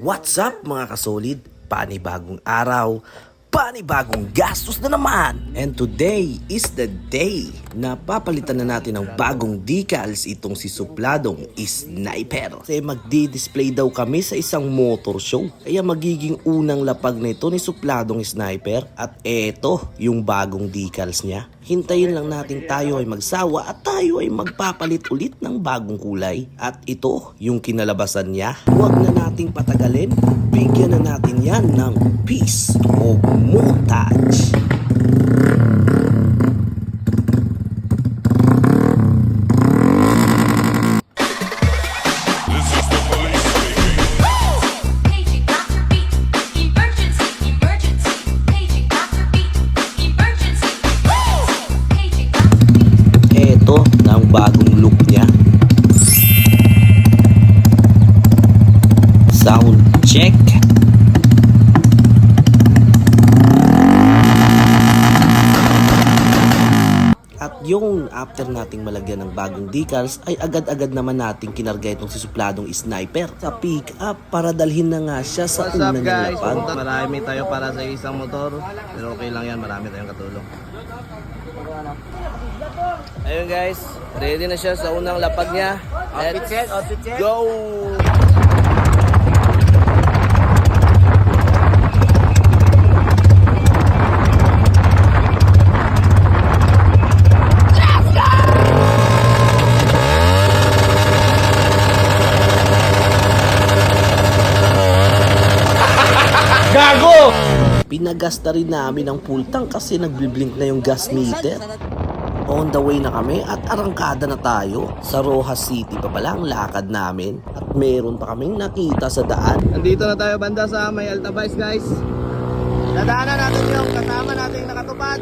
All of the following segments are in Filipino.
What's up mga kasolid? Panibagong araw, panibagong gastos na naman. And today is the day na papalitan na natin ng bagong decals itong si Supladong Sniper. Kasi magdi-display daw kami sa isang motor show. Kaya magiging unang lapag na ito ni Supladong Sniper. At eto yung bagong decals niya. Hintayin lang natin tayo ay magsawa at tayo ay magpapalit ulit ng bagong kulay. At ito yung kinalabasan niya. Huwag na nating patagalin. Bigyan na natin yan ng piece of montage. Ito na ang bagong look niya. Sound check. At yung after nating malagyan ng bagong decals ay agad-agad naman nating kinarga itong si Supladong Sniper sa pick up para dalhin na nga siya sa What's una up ng guys? lapag. Marami tayo para sa isang motor. Pero okay lang yan, marami tayong katulong. Ayun guys, ready na siya sa unang lapag niya. Let's go! Gago! Pinagasta rin namin ang full tank kasi nagbiblink na yung gas meter. On the way na kami at arangkada na tayo. Sa Rojas City pa pala ang lakad namin. At meron pa kaming nakita sa daan. Nandito na tayo banda sa may Altabais guys. Dadaanan natin yung kasama nating nakatupad.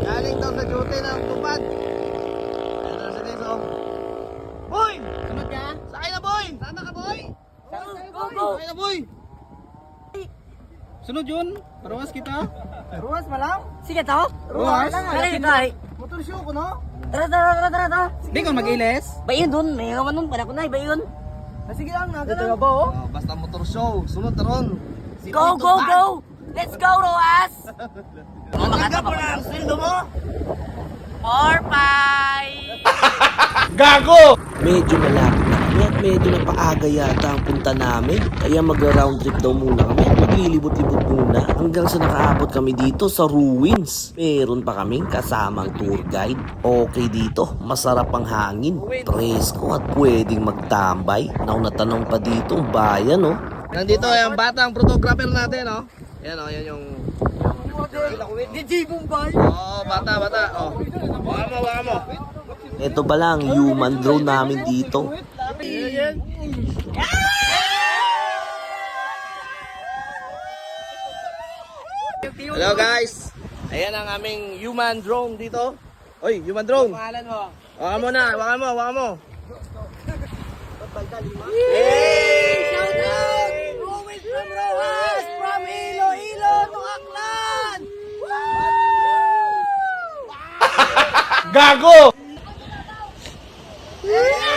Galing daw sa duty ng tupad. Ayan na si Neso. Boy! Sunod ka? Sakay na boy! Sana ka boy? Sakay na boy! Sunod yun? Parawas kita? Ruas malam? Sige to? Ruas? Kaya kay. Motor show ko no? Tara. Di ka mag-iles? Bayon dun, may gawan nun, para ko na, bayon. Sige lang, natin lang. Ba, oh? Basta motor show, sunod taron. Go! Let's go, Ruas! Maganda po na ang sweldo mo? 4-5! Gago! Medyo malapit na kami at medyo napaaga yata ang punta namin. Kaya mag-round trip daw muna kami at maglilibot-libot muna hanggang sa nakaabot kami dito sa ruins. Meron pa kaming kasamang tour guide. Okay dito, masarap ang hangin, presko at pwedeng magtambay. Natanong pa dito ang bayan oh. Nandito yung batang photographer natin, oh. Yan, oh, yan yung... DJ Bombay! Oh, bata. Oh. Waka mo. Ito ba lang human drone namin dito. Hello guys. Ayan ang aming human drone dito. Oy, human drone. Pangalan mo? Waka mo. Shout out! Ruins from Ruas! From Iloilo to Aklan! Gago! Yeah!